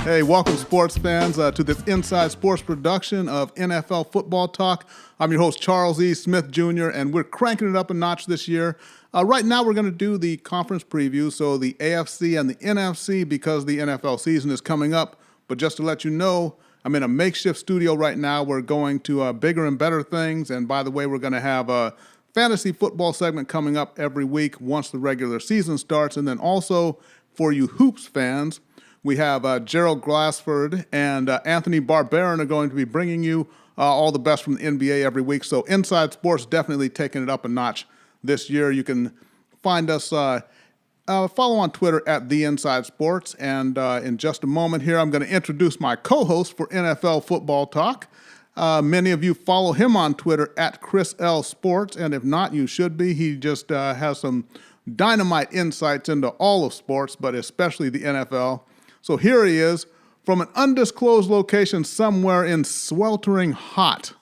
Hey, welcome sports fans to this Inside Sports production of NFL Football Talk. I'm your host, Charles E. Smith Jr., and we're cranking it up a notch this year. Right now, we're going to do the conference preview, so the AFC and the NFC, because the NFL season is coming up. But just to let you know, I'm in a makeshift studio right now. We're going to bigger and better things. And by the way, we're going to have a fantasy football segment coming up every week once the regular season starts. And then also, for you Hoops fans, we have Gerald Glassford and Anthony Barborin are going to be bringing you all the best from the NBA every week. So Inside Sports definitely taking it up a notch this year. You can find us, follow on Twitter at The Inside Sports. And in just a moment here, I'm going to introduce my co-host for NFL Football Talk. Many of you follow him on Twitter at Chris L. Sports. And if not, you should be. He just has some dynamite insights into all of sports, but especially the NFL. So here he is from an undisclosed location somewhere in sweltering hot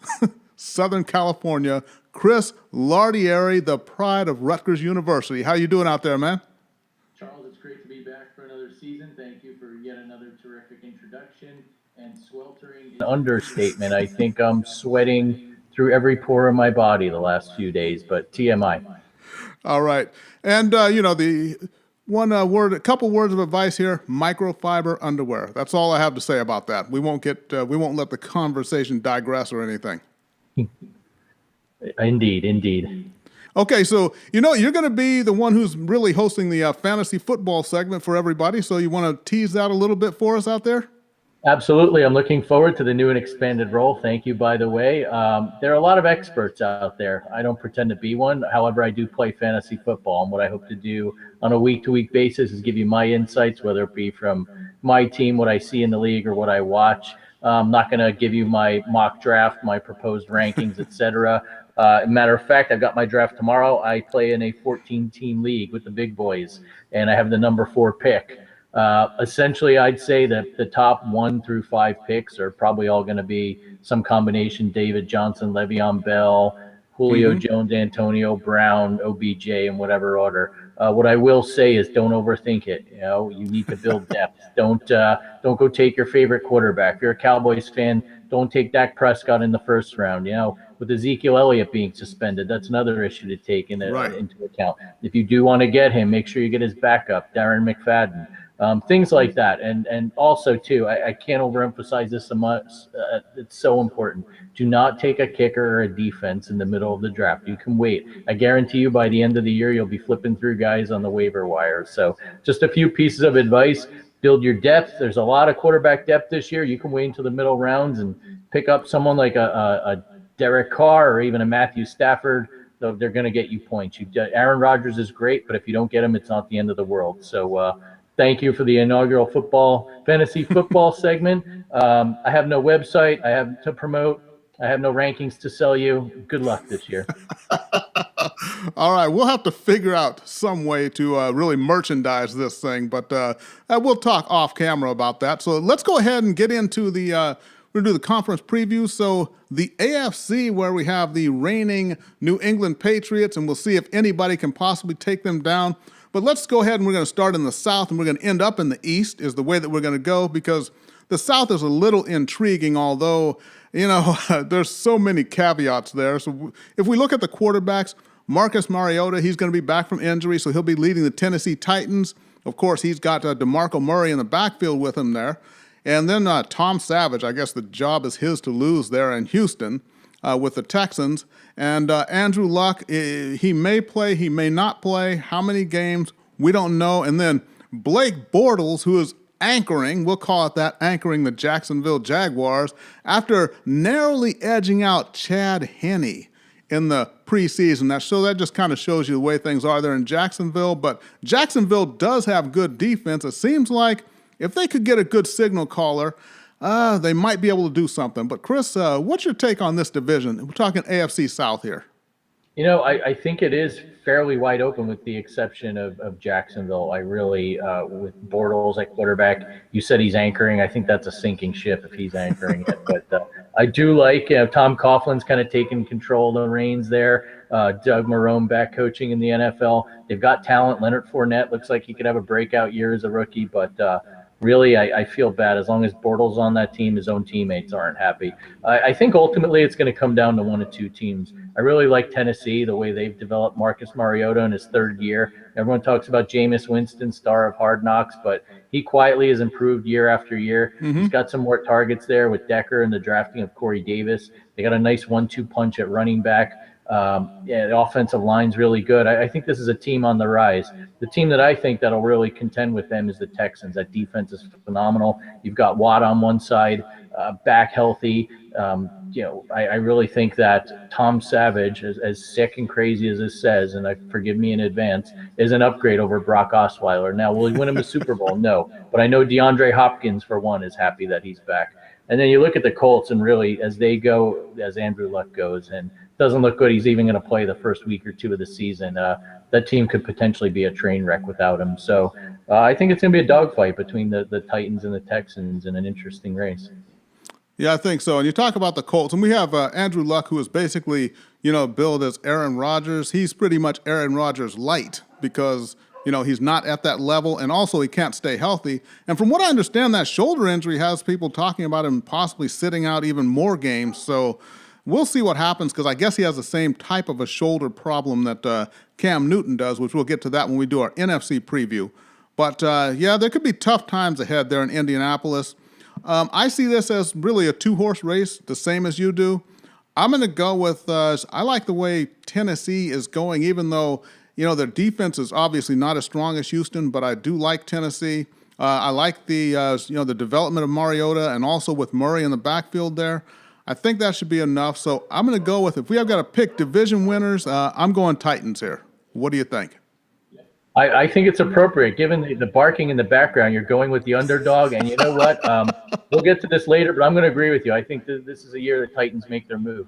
Southern California, Chris Lardieri, the pride of Rutgers University. How you doing out there, man? Charles, it's great to be back for another season. Thank you for yet another terrific introduction. And sweltering is an understatement. I think I'm sweating through every pore of my body the last few days, but TMI. All right. And, the a couple words of advice here: microfiber underwear. That's all I have to say about that. We won't let the conversation digress or anything. Indeed. Okay, so you're going to be the one who's really hosting the fantasy football segment for everybody. So you want to tease that a little bit for us out there? Absolutely. I'm looking forward to the new and expanded role. Thank you, by the way. There are a lot of experts out there. I don't pretend to be one. However, I do play fantasy football, and what I hope to do on a week-to-week basis is give you my insights, whether it be from my team, what I see in the league, or what I watch. I'm not going to give you my mock draft, my proposed rankings, etc. Matter of fact, I've got my draft tomorrow. I play in a 14-team league with the big boys, and I have the number 4 pick. Essentially, I'd say that the top 1 through 5 picks are probably all going to be some combination: David Johnson, Le'Veon Bell, Julio Jones, Antonio Brown, OBJ, in whatever order. What I will say is, don't overthink it. You need to build depth. Don't go take your favorite quarterback. If you're a Cowboys fan, don't take Dak Prescott in the first round. With Ezekiel Elliott being suspended, that's another issue to take into account. If you do want to get him, make sure you get his backup, Darren McFadden. Things like that. And also, too, I can't overemphasize this so much. It's so important. Do not take a kicker or a defense in the middle of the draft. You can wait. I guarantee you by the end of the year, you'll be flipping through guys on the waiver wire. So just a few pieces of advice. Build your depth. There's a lot of quarterback depth this year. You can wait until the middle rounds and pick up someone like a Derek Carr or even a Matthew Stafford. They're going to get you points. Aaron Rodgers is great, but if you don't get him, it's not the end of the world. So thank you for the inaugural fantasy football segment. I have no website I have to promote. I have no rankings to sell you. Good luck this year. All right, we'll have to figure out some way to really merchandise this thing, but we'll talk off camera about that. So let's go ahead and get into we're going to do the conference preview. So the AFC, where we have the reigning New England Patriots, and we'll see if anybody can possibly take them down. But let's go ahead and we're going to start in the South, and we're going to end up in the East is the way that we're going to go, because the South is a little intriguing, although, there's so many caveats there. So if we look at the quarterbacks, Marcus Mariota, he's going to be back from injury, so he'll be leading the Tennessee Titans. Of course, he's got DeMarco Murray in the backfield with him there. And then Tom Savage, I guess the job is his to lose there in Houston with the Texans. And Andrew Luck, he may play, he may not play. How many games? We don't know. And then Blake Bortles, who is anchoring, we'll call it that, anchoring the Jacksonville Jaguars after narrowly edging out Chad Henne in the preseason. That just kind of shows you the way things are there in Jacksonville. But Jacksonville does have good defense. It seems like if they could get a good signal caller, they might be able to do something. But Chris, what's your take on this division? We're talking AFC South here. I think it is fairly wide open with the exception of Jacksonville. I really, with Bortles at quarterback, you said he's anchoring. I think that's a sinking ship if he's anchoring it. But I do like, Tom Coughlin's kind of taking control of the reins there. Doug Marrone back coaching in the NFL. They've got talent. Leonard Fournette looks like he could have a breakout year as a rookie, but really, I feel bad. As long as Bortles on that team, his own teammates aren't happy. I think ultimately it's going to come down to one of two teams. I really like Tennessee, the way they've developed Marcus Mariota in his third year. Everyone talks about Jameis Winston, star of Hard Knocks, but he quietly has improved year after year. He's got some more targets there with Decker and the drafting of Corey Davis. They got a nice 1-2 punch at running back. Yeah, the offensive line's really good. I think this is a team on the rise. The team that I think that'll really contend with them is the Texans. That defense is phenomenal. You've got Watt on one side, back healthy. I really think that Tom Savage, as sick and crazy as this says, and forgive me in advance, is an upgrade over Brock Osweiler. Now, will he win him a Super Bowl? No. But I know DeAndre Hopkins, for one, is happy that he's back. And then you look at the Colts, and really, as they go, as Andrew Luck goes, and doesn't look good. He's even going to play the first week or two of the season. That team could potentially be a train wreck without him. So I think it's going to be a dogfight between the Titans and the Texans in an interesting race. Yeah, I think so. And you talk about the Colts, and we have Andrew Luck, who is basically, billed as Aaron Rodgers. He's pretty much Aaron Rodgers light because, he's not at that level, and also he can't stay healthy. And from what I understand, that shoulder injury has people talking about him possibly sitting out even more games. So we'll see what happens, because I guess he has the same type of a shoulder problem that Cam Newton does, which we'll get to that when we do our NFC preview. But, there could be tough times ahead there in Indianapolis. I see this as really a two-horse race, the same as you do. I'm going to go with I like the way Tennessee is going, even though, their defense is obviously not as strong as Houston, but I do like Tennessee. I like the development of Mariota, and also with Murray in the backfield there. I think that should be enough. So I'm going to go with, if we have got to pick division winners, I'm going Titans here. What do you think? I think it's appropriate. Given the barking in the background, you're going with the underdog. And you know what? We'll get to this later, but I'm going to agree with you. I think this is a year the Titans make their move.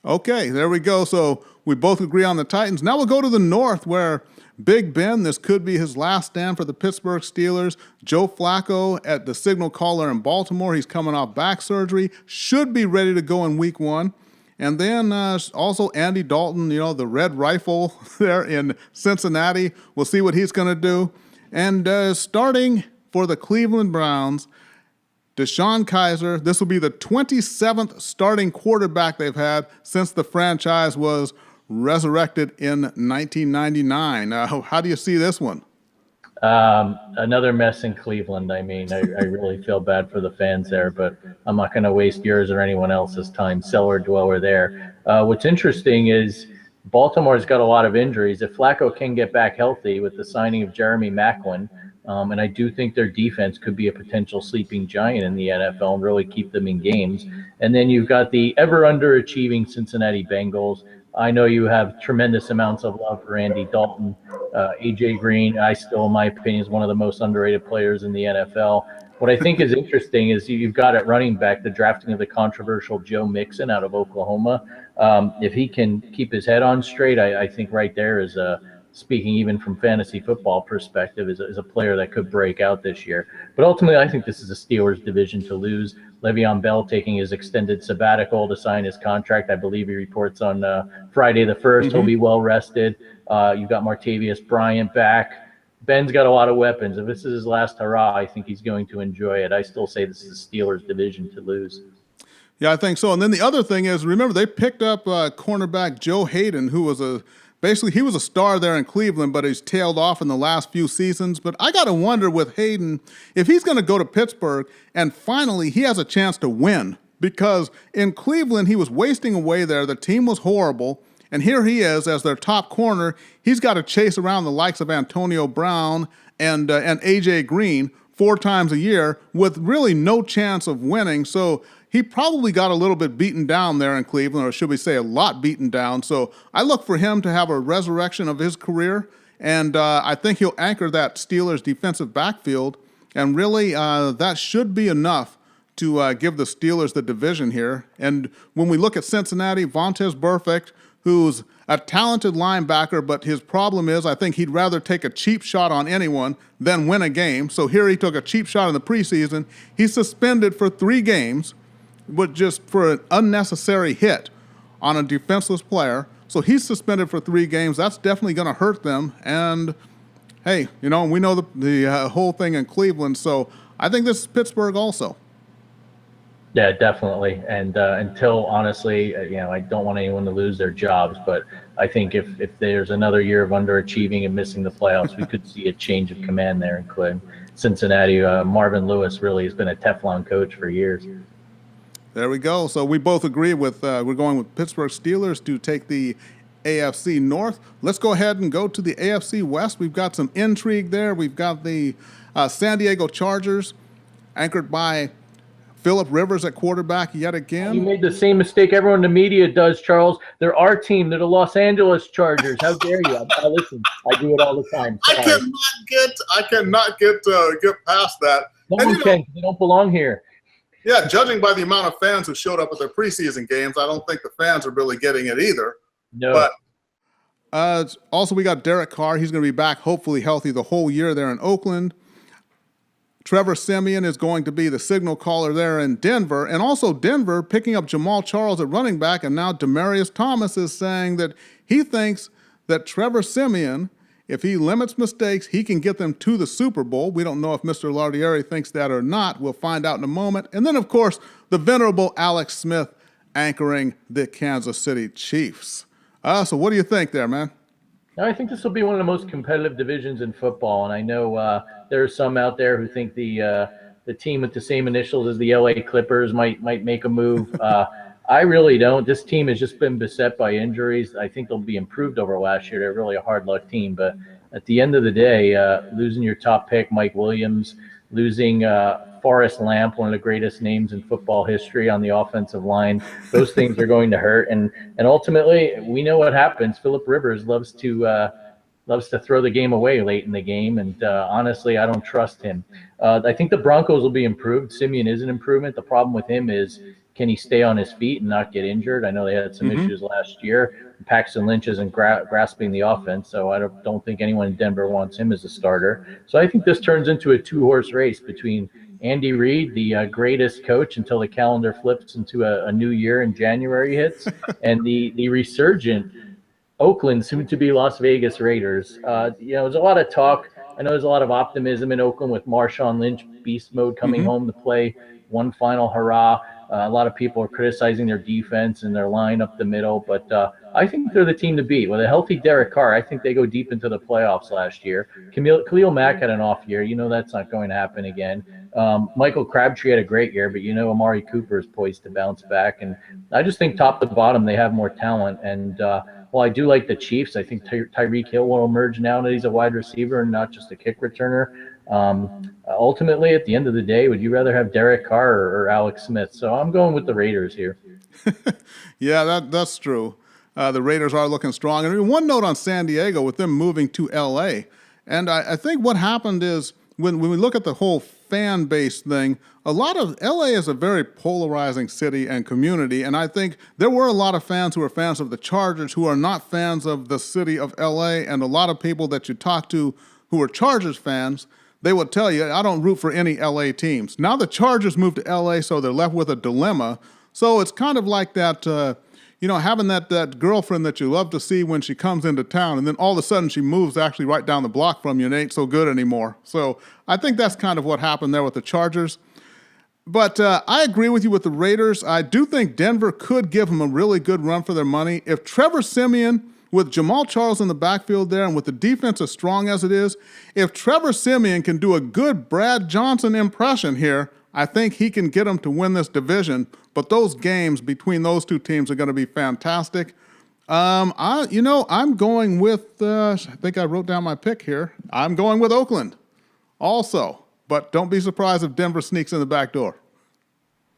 Okay, there we go. So we both agree on the Titans. Now we'll go to the North, where Big Ben, this could be his last stand for the Pittsburgh Steelers. Joe Flacco at the signal caller in Baltimore. He's coming off back surgery. Should be ready to go in week 1. And then also Andy Dalton, the Red Rifle there in Cincinnati. We'll see what he's going to do. And starting for the Cleveland Browns, DeShone Kizer. This will be the 27th starting quarterback they've had since the franchise was resurrected in 1999. How do you see this one? Another mess in Cleveland. I mean, I really feel bad for the fans there, but I'm not going to waste yours or anyone else's time. Cellar dweller there. What's interesting is Baltimore's got a lot of injuries. If Flacco can get back healthy with the signing of Jeremy Maclin, and I do think their defense could be a potential sleeping giant in the NFL and really keep them in games. And then you've got the ever underachieving Cincinnati Bengals. I know you have tremendous amounts of love for Andy Dalton. A.J. Green, in my opinion, is one of the most underrated players in the NFL. What I think is interesting is you've got at running back the drafting of the controversial Joe Mixon out of Oklahoma. If he can keep his head on straight, I think right there is speaking even from fantasy football perspective, is a player that could break out this year. But ultimately, I think this is a Steelers division to lose. Le'Veon Bell taking his extended sabbatical to sign his contract. I believe he reports on Friday the 1st. He'll be well rested. You've got Martavius Bryant back. Ben's got a lot of weapons. If this is his last hurrah, I think he's going to enjoy it. I still say this is the Steelers division to lose. Yeah, I think so. And then the other thing is, remember, they picked up cornerback Joe Hayden, who was he was a star there in Cleveland, but he's tailed off in the last few seasons. But I got to wonder with Hayden, if he's going to go to Pittsburgh and finally he has a chance to win, because in Cleveland he was wasting away there. The team was horrible. And here he is as their top corner. He's got to chase around the likes of Antonio Brown and A.J. Green 4 times a year with really no chance of winning. So he probably got a little bit beaten down there in Cleveland, or should we say a lot beaten down. So I look for him to have a resurrection of his career, and I think he'll anchor that Steelers defensive backfield. And really, that should be enough to give the Steelers the division here. And when we look at Cincinnati, Vontaze Burfict, who's a talented linebacker, but his problem is I think he'd rather take a cheap shot on anyone than win a game. So here he took a cheap shot in the preseason. He's suspended for 3 games, but just for an unnecessary hit on a defenseless player. So he's suspended for 3 games. That's definitely going to hurt them. And Hey, we know the whole thing in Cleveland, so I think this is Pittsburgh also. Yeah, definitely. And until honestly, I don't want anyone to lose their jobs, but I think if there's another year of underachieving and missing the playoffs, we could see a change of command there in Cincinnati. Marvin Lewis really has been a Teflon coach for years. There we go. So we both agree with we're going with Pittsburgh Steelers to take the AFC North. Let's go ahead and go to the AFC West. We've got some intrigue there. We've got the San Diego Chargers, anchored by Phillip Rivers at quarterback yet again. You made the same mistake everyone in the media does, Charles. They're our team. They're the Los Angeles Chargers. How dare you? Listen, I do it all the time. Sorry. I cannot get past that. No one can. They don't belong here. Yeah, judging by the amount of fans who showed up at their preseason games, I don't think the fans are really getting it either. No. But also we got Derek Carr. He's going to be back, hopefully healthy, the whole year there in Oakland. Trevor Siemian is going to be the signal caller there in Denver. And also Denver picking up Jamal Charles at running back. And now Demaryius Thomas is saying that he thinks that Trevor Siemian, if he limits mistakes, he can get them to the Super Bowl. We don't know if Mr. Lardieri thinks that or not. We'll find out in a moment. And then, of course, the venerable Alex Smith anchoring the Kansas City Chiefs. So what do you think there, man? I think this will be one of the most competitive divisions in football. And I know there are some out there who think the team with the same initials as the LA Clippers might make a move. I really don't. This team has just been beset by injuries. I think they'll be improved over last year. They're really a hard luck team. But at the end of the day, losing your top pick, Mike Williams, losing Forrest Lamp, one of the greatest names in football history on the offensive line, those things are going to hurt. And ultimately, we know what happens. Phillip Rivers loves to throw the game away late in the game. And honestly, I don't trust him. I think the Broncos will be improved. Simeon is an improvement. The problem with him is, can he stay on his feet and not get injured? I know they had some issues last year. Paxton Lynch isn't grasping the offense, so I don't think anyone in Denver wants him as a starter. So I think this turns into a two-horse race between Andy Reid, the greatest coach until the calendar flips into a new year and January hits, and the resurgent Oakland, soon-to-be Las Vegas Raiders. There's a lot of talk. I know there's a lot of optimism in Oakland with Marshawn Lynch, beast mode, coming home to play one final hurrah. A lot of people are criticizing their defense and their line up the middle, but I think they're the team to beat. With a healthy Derek Carr, I think they go deep into the playoffs last year. Khalil Mack had an off year. That's not going to happen again. Michael Crabtree had a great year, but Amari Cooper is poised to bounce back. And I just think top to bottom, they have more talent. And while I do like the Chiefs, I think Tyreek Hill will emerge now that he's a wide receiver and not just a kick returner. Ultimately, at the end of the day, would you rather have Derek Carr or Alex Smith? So I'm going with the Raiders here. Yeah, that's true. The Raiders are looking strong. And one note on San Diego with them moving to L.A., and I think what happened is when we look at the whole fan base thing, a lot of L.A. is a very polarizing city and community, and I think there were a lot of fans who are fans of the Chargers who are not fans of the city of L.A., and a lot of people that you talk to who are Chargers fans, they would tell you, I don't root for any L.A. teams. Now the Chargers moved to L.A., so they're left with a dilemma. So it's kind of like that, having that girlfriend that you love to see when she comes into town, and then all of a sudden she moves actually right down the block from you and ain't so good anymore. So I think that's kind of what happened there with the Chargers. But I agree with you with the Raiders. I do think Denver could give them a really good run for their money. If Trevor Siemian, with Jamal Charles in the backfield there and with the defense as strong as it is, if Trevor Siemian can do a good Brad Johnson impression here, I think he can get them to win this division. But those games between those two teams are going to be fantastic. I'm going with, I think I wrote down my pick here. I'm going with Oakland also. But don't be surprised if Denver sneaks in the back door.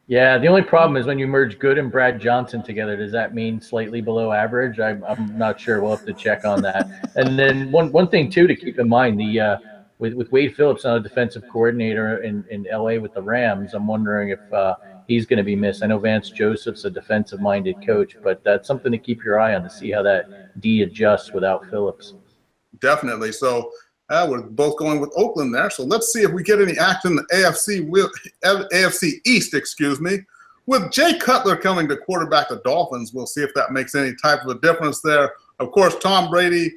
Yeah, the only problem is when you merge Good and Brad Johnson together, does that mean slightly below average? I'm not sure. We'll have to check on that. And then one thing, too, to keep in mind, with Wade Phillips now a defensive coordinator in L.A. with the Rams, I'm wondering if he's going to be missed. I know Vance Joseph's a defensive-minded coach, but that's something to keep your eye on to see how that D adjusts without Phillips. Definitely. So we're both going with Oakland there. So let's see if we get any action in the AFC East, With Jay Cutler coming to quarterback the Dolphins, we'll see if that makes any type of a difference there. Of course, Tom Brady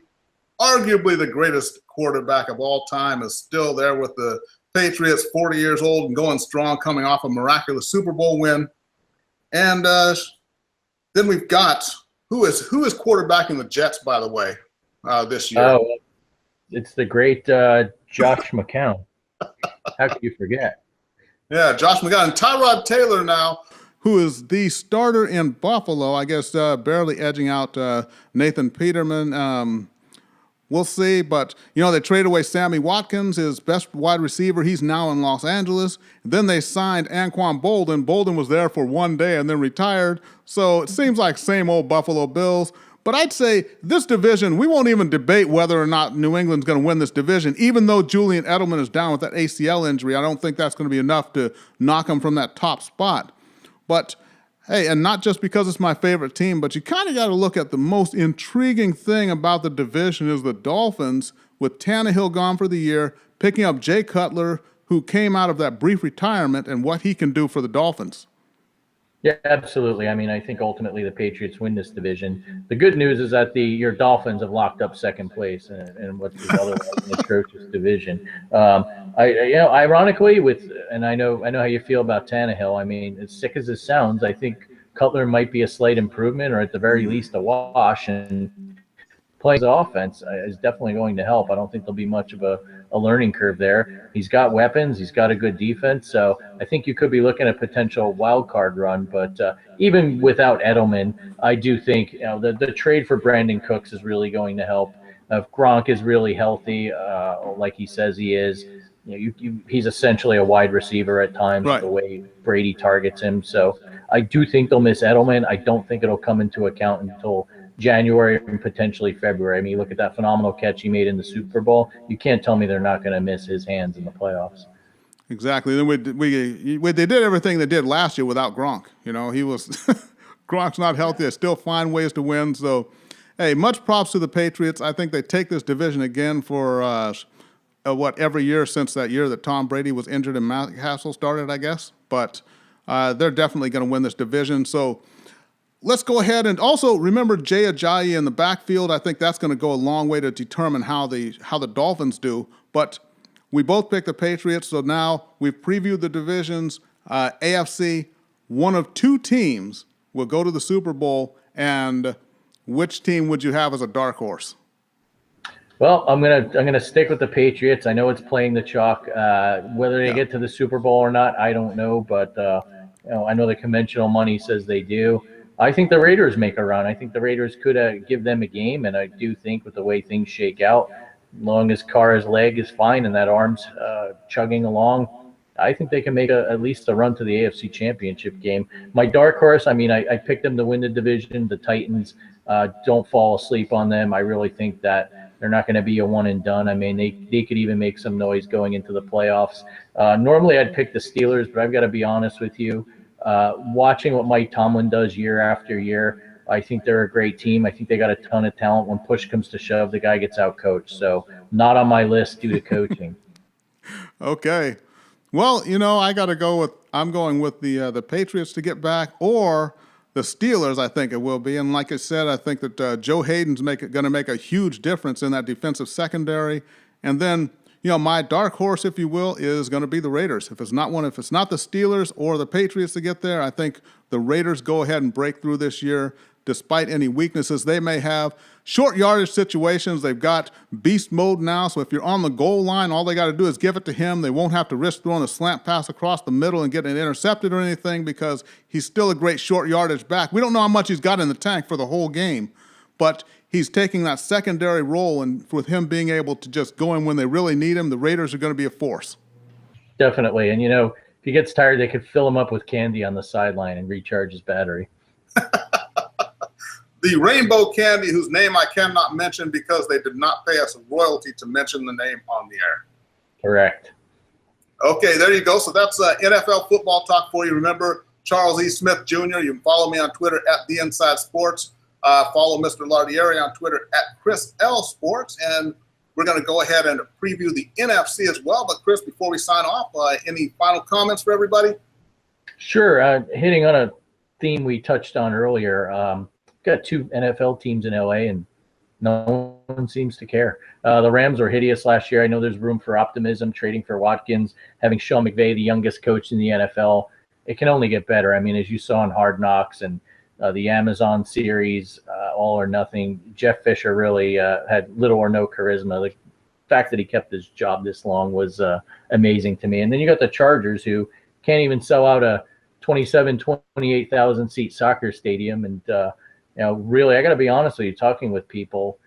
arguably the greatest quarterback of all time, is still there with the Patriots, 40 years old and going strong, coming off a miraculous Super Bowl win. And then we've got who is quarterbacking the Jets, by the way, this year. Oh, it's the great Josh McCown. How could you forget? Yeah, Josh McCown and Tyrod Taylor now, who is the starter in Buffalo, I guess, barely edging out Nathan Peterman. We'll see, but, they traded away Sammy Watkins, his best wide receiver. He's now in Los Angeles. Then they signed Anquan Bolden. Bolden was there for one day and then retired. So it seems like same old Buffalo Bills. But I'd say this division, we won't even debate whether or not New England's going to win this division. Even though Julian Edelman is down with that ACL injury, I don't think that's going to be enough to knock him from that top spot. But hey, and not just because it's my favorite team, but you kind of got to look at the most intriguing thing about the division is the Dolphins, with Tannehill gone for the year, picking up Jay Cutler, who came out of that brief retirement, and what he can do for the Dolphins. Yeah, absolutely. I mean, I think ultimately the Patriots win this division. The good news is that your Dolphins have locked up second place in what's otherwise an atrocious division. Ironically, and I know how you feel about Tannehill. I mean, as sick as it sounds, I think Cutler might be a slight improvement, or at the very least a wash. And playing the offense is definitely going to help. I don't think there'll be much of a learning curve there. He's got weapons. He's got a good defense. So I think you could be looking at a potential wild card run. But even without Edelman, I do think the trade for Brandon Cooks is really going to help. If Gronk is really healthy, like he says he is, he's essentially a wide receiver at times, right, the way Brady targets him. So I do think they'll miss Edelman. I don't think it'll come into account until January and potentially February. I mean, look at that phenomenal catch he made in the Super Bowl. You can't tell me they're not going to miss his hands in the playoffs. Exactly. Then they did everything they did last year without Gronk. He was Gronk's not healthy. They still find ways to win. So, hey, much props to the Patriots. I think they take this division again for every year since that year that Tom Brady was injured and Matt Castle started, I guess. But they're definitely going to win this division. So let's go ahead and also remember Jay Ajayi in the backfield. I think that's going to go a long way to determine how the Dolphins do. But we both picked the Patriots, so now we've previewed the divisions. AFC, one of two teams will go to the Super Bowl, and which team would you have as a dark horse? Well, I'm gonna stick with the Patriots. I know it's playing the chalk. Whether they get to the Super Bowl or not, I don't know. But I know the conventional money says they do. I think the Raiders make a run. I think the Raiders could give them a game, and I do think with the way things shake out, as long as Carr's leg is fine and that arm's chugging along, I think they can make at least a run to the AFC Championship game. My dark horse, I mean, I picked them to win the division. The Titans, don't fall asleep on them. I really think that they're not going to be a one and done. I mean, they could even make some noise going into the playoffs. Normally I'd pick the Steelers, but I've got to be honest with you. Watching what Mike Tomlin does year after year, I think they're a great team. I think they got a ton of talent. When push comes to shove, the guy gets out coached. So not on my list due to coaching. Okay. Well, I'm going with the Patriots to get back, or the Steelers, I think it will be. And like I said, I think that Joe Hayden's going to make a huge difference in that defensive secondary. And then, my dark horse, if you will, is going to be the Raiders. If it's not the Steelers or the Patriots to get there, I think the Raiders go ahead and break through this year, despite any weaknesses they may have. Short yardage situations, they've got beast mode now, so if you're on the goal line, all they got to do is give it to him. They won't have to risk throwing a slant pass across the middle and getting it intercepted or anything, because he's still a great short yardage back. We don't know how much he's got in the tank for the whole game, but he's taking that secondary role, and with him being able to just go in when they really need him, the Raiders are going to be a force. Definitely, and if he gets tired, they could fill him up with candy on the sideline and recharge his battery. The Rainbow Candy, whose name I cannot mention because they did not pay us a royalty to mention the name on the air. Correct. Okay, there you go. So that's NFL football talk for you. Remember, Charles E. Smith Jr., you can follow me on Twitter at The Inside Sports. Follow Mr. Lardieri on Twitter at Chris L. Sports. And we're going to go ahead and preview the NFC as well. But, Chris, before we sign off, any final comments for everybody? Sure. Hitting on a theme we touched on earlier, got two NFL teams in LA, and no one seems to care. The Rams were hideous last year. I know there's room for optimism, trading for Watkins, having Sean McVay, the youngest coach in the NFL. It can only get better. I mean, as you saw in Hard Knocks and the Amazon series, All or Nothing, Jeff Fisher really had little or no charisma. The fact that he kept his job this long was amazing to me. And then you got the Chargers, who can't even sell out a 28,000 seat soccer stadium. And, really, I got to be honest with you, talking with people,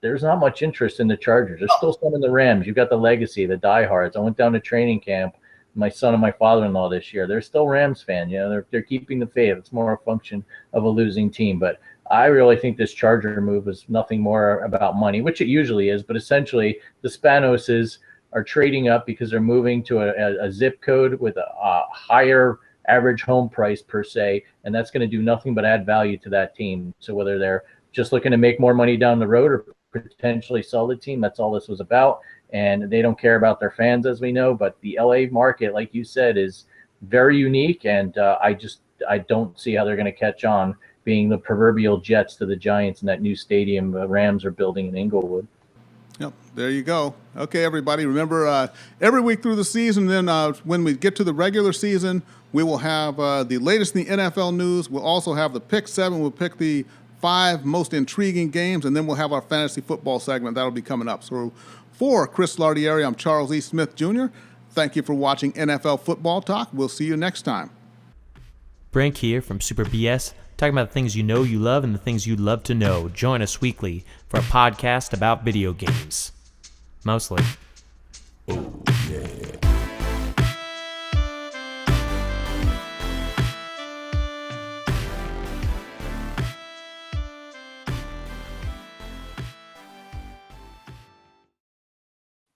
there's not much interest in the Chargers. There's still some in the Rams. You've got the legacy, the diehards. I went down to training camp, my son and my father-in-law this year. They're still Rams fans. They're keeping the faith. It's more a function of a losing team. But I really think this Charger move is nothing more about money, which it usually is. But essentially, the Spanoses are trading up because they're moving to a zip code with a higher average home price per se, and that's going to do nothing but add value to that team. So whether they're just looking to make more money down the road or potentially sell the team, that's all this was about. And they don't care about their fans, as we know. But the LA market, like you said, is very unique, and I don't see how they're going to catch on, being the proverbial Jets to the Giants in that new stadium the Rams are building in Inglewood. Yep, there you go. Okay, everybody, remember every week through the season, then when we get to the regular season, we will have the latest in the NFL news. We'll also have the Pick 7. We'll pick the 5 most intriguing games, and then we'll have our fantasy football segment. That'll be coming up. So for Chris Lardieri, I'm Charles E. Smith Jr. Thank you for watching NFL Football Talk. We'll see you next time. Brink here from Super BS, talking about the things you know you love and the things you'd love to know. Join us weekly for a podcast about video games. Mostly. Oh, yeah.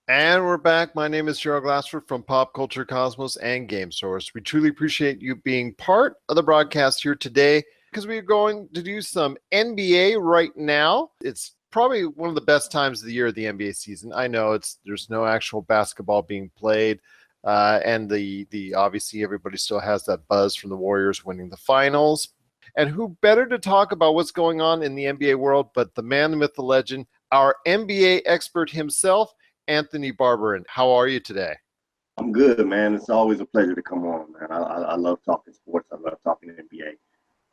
And we're back. My name is Gerald Glassford from Pop Culture Cosmos and Game Source. We truly appreciate you being part of the broadcast here today, because we're going to do some NBA right now. It's probably one of the best times of the year, the NBA season. I know there's no actual basketball being played, and the obviously everybody still has that buzz from the Warriors winning the finals. And who better to talk about what's going on in the NBA world but the man, the myth, the legend, our NBA expert himself, Anthony Barborin. How are you today? I'm good, man. It's always a pleasure to come on, man. I love talking sports. I love talking NBA.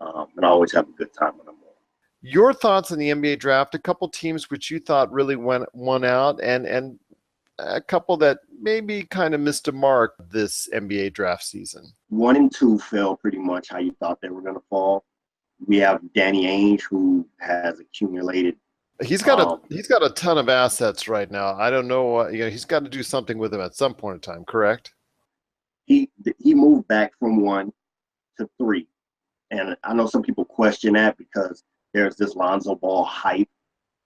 And I always have a good time when I'm on. Your thoughts on the NBA draft, a couple teams which you thought really won out, and a couple that maybe kind of missed a mark this NBA draft season. 1 and 2 fell pretty much how you thought they were going to fall. We have Danny Ainge, who has accumulated. He's got a ton of assets right now. I don't know. He's got to do something with them at some point in time. Correct? He moved back from 1 to 3, and I know some people question that because there's this Lonzo Ball hype,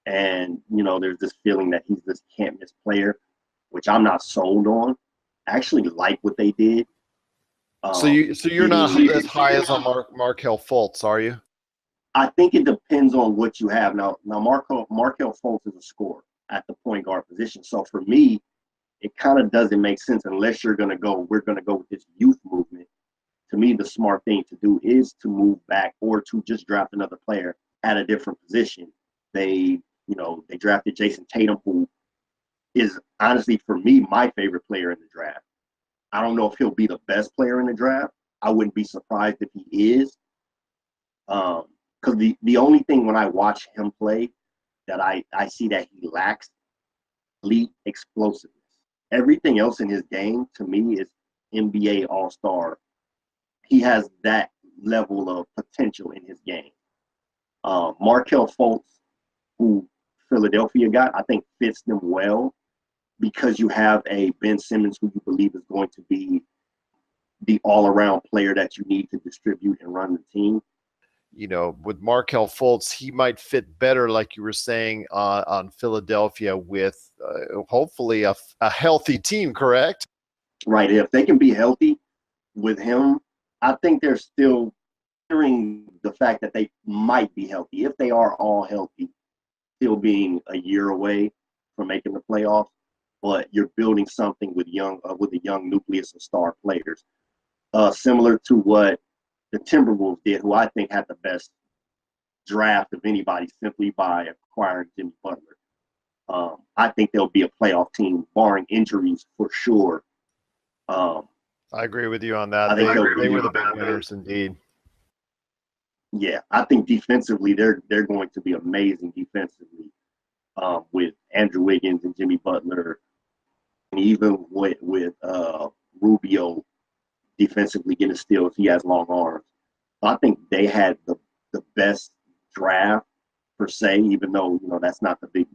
and there's this feeling that he's this can't miss player, which I'm not sold on. I actually like what they did. So you're not as high as on Markelle Fultz, are you? I think it depends on what you have. Now Markelle Fultz is a scorer at the point guard position. So for me, it kind of doesn't make sense unless we're going to go with this youth movement. To me, the smart thing to do is to move back or to just draft another player at a different position. They drafted Jason Tatum, who is honestly, for me, my favorite player in the draft. I don't know if he'll be the best player in the draft. I wouldn't be surprised if he is. Because the only thing when I watch him play that I see that he lacks elite explosiveness. Everything else in his game, to me, is NBA All-Star. He has that level of potential in his game. Markelle Fultz, who Philadelphia got, I think fits them well because you have a Ben Simmons who you believe is going to be the all-around player that you need to distribute and run the team. With Markelle Fultz, he might fit better, like you were saying, on Philadelphia with hopefully a healthy team, correct? Right. If they can be healthy with him, I think they're still considering the fact that they might be healthy. If they are all healthy, still being a year away from making the playoffs, but you're building something with a young nucleus of star players, similar to what the Timberwolves did, who I think had the best draft of anybody simply by acquiring Jimmy Butler. I think they'll be a playoff team, barring injuries for sure. I agree with you on that. I think They were the big winners indeed. Yeah, I think defensively they're going to be amazing defensively, with Andrew Wiggins and Jimmy Butler, and even with Rubio defensively getting steals. He has long arms. I think they had the best draft per se, even though that's not the big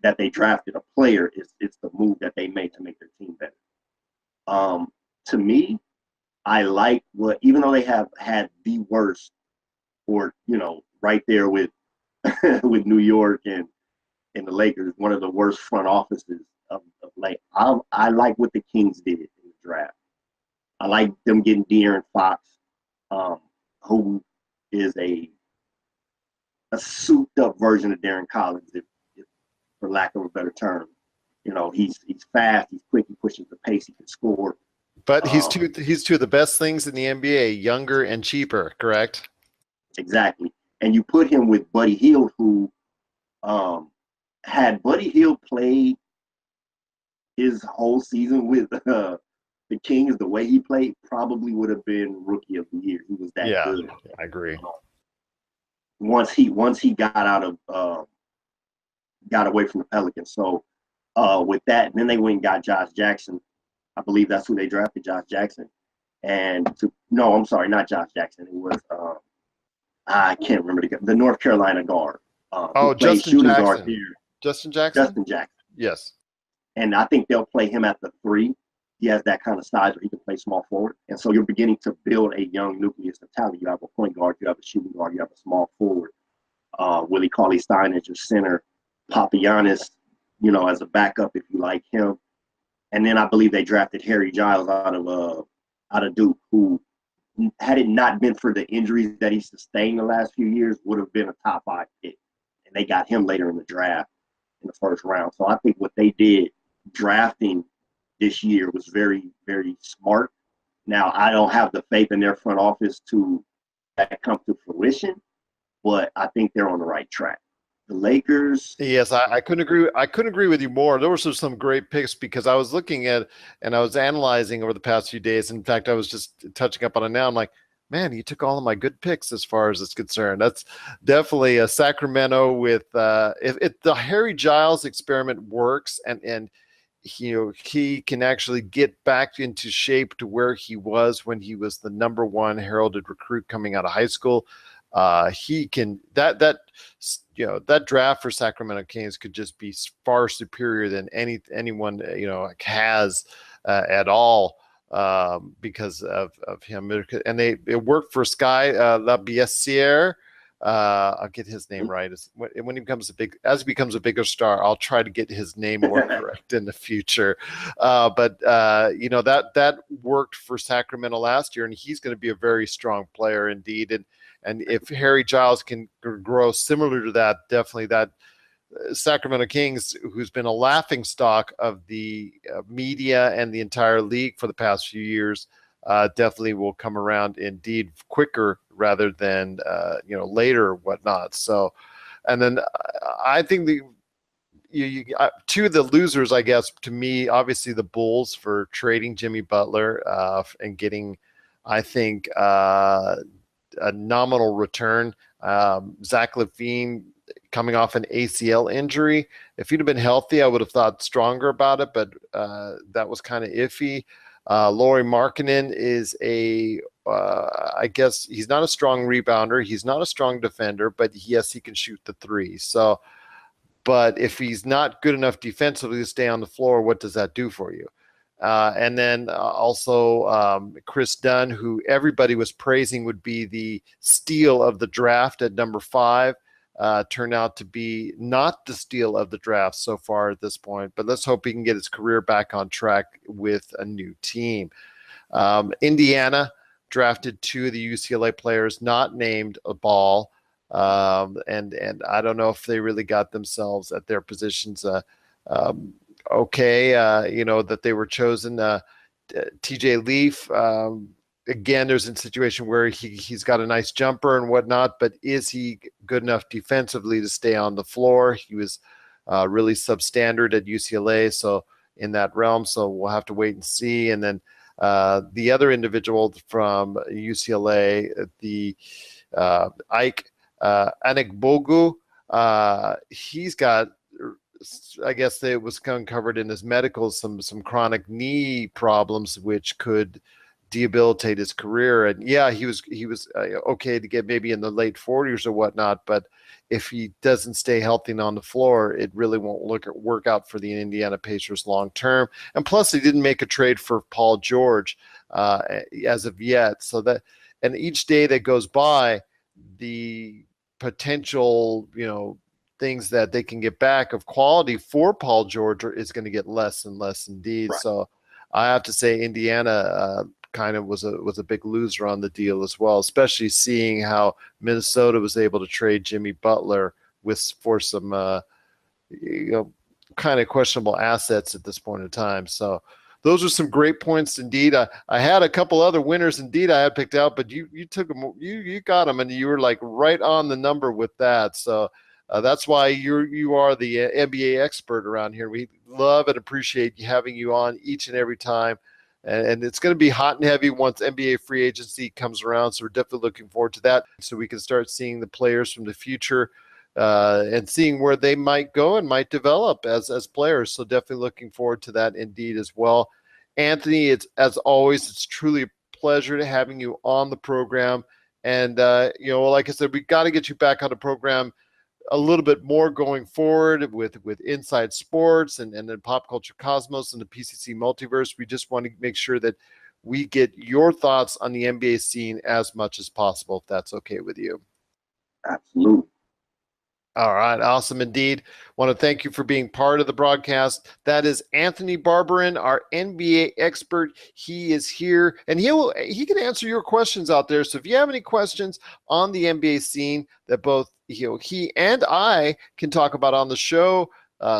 that they drafted a player. It's the move that they made to make their team better. To me, I like what, even though they have had the worst, or right there with with New York and the Lakers, one of the worst front offices of late. I like what the Kings did in the draft. I like them getting De'Aaron Fox, who is a souped up version of Darren Collins, if for lack of a better term. He's fast, he's quick, he pushes the pace, he can score. But he's two of the best things in the NBA, younger and cheaper, correct? Exactly. And you put him with Buddy Hield, who had Buddy Hield played his whole season with the Kings, the way he played, probably would have been Rookie of the Year. He was that good. I agree. Once he got got away from the Pelicans. So with that, and then they went and got Josh Jackson. I believe that's who they drafted, Josh Jackson. No, I'm sorry, not Josh Jackson. It was I can't remember the North Carolina guard. Justin Jackson. Justin Jackson? Justin Jackson. Yes. And I think they'll play him at the 3. He has that kind of size where he can play small forward. And so you're beginning to build a young nucleus of talent. You have a point guard, you have a shooting guard, you have a small forward. Willie Cauley-Stein as your center. Papagiannis, as a backup if you like him. And then I believe they drafted Harry Giles out of Duke, who, had it not been for the injuries that he sustained the last few years, would have been a top 5 pick. And they got him later in the draft, in the first round. So I think what they did drafting this year was very, very smart. Now, I don't have the faith in their front office to that come to fruition, but I think they're on the right track. The Lakers. Yes, I couldn't agree. I couldn't agree with you more. There were some great picks because I was looking at and I was analyzing over the past few days. In fact, I was just touching up on it now. I'm like, man, you took all of my good picks as far as it's concerned. That's definitely a Sacramento with if the Harry Giles experiment works and he can actually get back into shape to where he was when he was the number 1 heralded recruit coming out of high school. He can that draft for Sacramento Kings could just be far superior than anyone has at all because of him. And it worked for Sky Labissiere. I'll get his name right. When he becomes a bigger star, I'll try to get his name more correct in the future. But that worked for Sacramento last year, and he's going to be a very strong player indeed. And if Harry Giles can grow similar to that, definitely that Sacramento Kings, who's been a laughingstock of the media and the entire league for the past few years, definitely will come around indeed quicker rather than later or whatnot. So, and then I think two of the losers, I guess, to me, obviously the Bulls for trading Jimmy Butler and getting, I think, a nominal return. Zach LaVine coming off an ACL injury. If he'd have been healthy, I would have thought stronger about it, but that was kind of iffy. Lauri Markkanen is I guess he's not a strong rebounder. He's not a strong defender, but yes, he can shoot the 3. So, but if he's not good enough defensively to stay on the floor, what does that do for you? And then also Chris Dunn, who everybody was praising would be the steal of the draft at number 5, turned out to be not the steal of the draft so far at this point. But let's hope he can get his career back on track with a new team. Indiana drafted 2 of the UCLA players not named a Ball. And I don't know if they really got themselves at their positions that they were chosen. TJ Leaf, again, there's a situation where he's got a nice jumper and whatnot, but is he good enough defensively to stay on the floor? He was really substandard at UCLA. So in that realm, so we'll have to wait and see. And then the other individual from UCLA, the Ike Anekbogu, he's got, I guess it was uncovered in his medical some chronic knee problems, which could debilitate his career. And yeah, he was okay to get maybe in the late 40s or whatnot, but if he doesn't stay healthy and on the floor, it really won't work out for the Indiana Pacers long term. And plus, they didn't make a trade for Paul George as of yet. So that, and each day that goes by, the potential, things that they can get back of quality for Paul George is going to get less and less indeed. Right. So I have to say Indiana kind of was a big loser on the deal as well, especially seeing how Minnesota was able to trade Jimmy Butler for some kind of questionable assets at this point in time. So those are some great points indeed. I had a couple other winners indeed I had picked out, but you took them, you got them, and you were like right on the number with that. So that's why you are the NBA expert around here. We love and appreciate having you on each and every time. And it's going to be hot and heavy once NBA free agency comes around. So we're definitely looking forward to that. So we can start seeing the players from the future and seeing where they might go and might develop as players. So definitely looking forward to that indeed as well. Anthony, it's as always, it's truly a pleasure to having you on the program. And, like I said, we got to get you back on the program a little bit more going forward with Inside Sports and then Pop Culture Cosmos and the PCC Multiverse. We just want to make sure that we get your thoughts on the NBA scene as much as possible, if that's okay with you. Absolutely. All right. Awesome indeed. Want to thank you for being part of the broadcast. That is Anthony Barborin, our NBA expert. He is here and he can answer your questions out there. So if you have any questions on the NBA scene that both he and I can talk about on the show,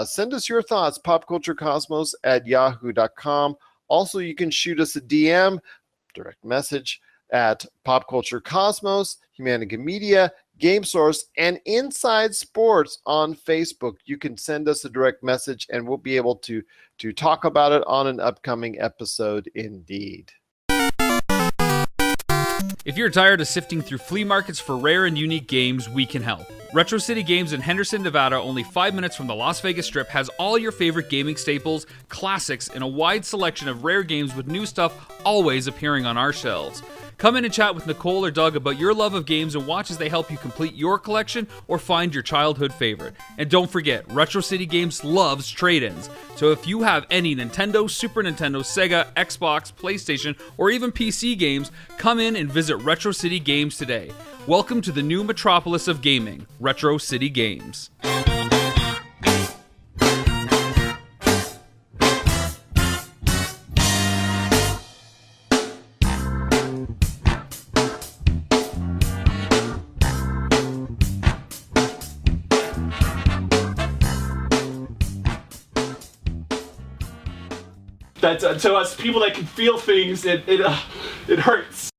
send us your thoughts, popculturecosmos@yahoo.com. Also, you can shoot us a DM, direct message at Pop Culture Cosmos, Humanica Media, Game Source, and Inside Sports on Facebook. You can send us a direct message and we'll be able to talk about it on an upcoming episode indeed. If you're tired of sifting through flea markets for rare and unique games, we can help. Retro City Games in Henderson, Nevada, only 5 minutes from the Las Vegas Strip, has all your favorite gaming staples, classics, and a wide selection of rare games with new stuff always appearing on our shelves. Come in and chat with Nicole or Doug about your love of games and watch as they help you complete your collection or find your childhood favorite. And don't forget, Retro City Games loves trade-ins. So if you have any Nintendo, Super Nintendo, Sega, Xbox, PlayStation, or even PC games, come in and visit Retro City Games today. Welcome to the new metropolis of gaming, Retro City Games. That's to us people that can feel things, it hurts.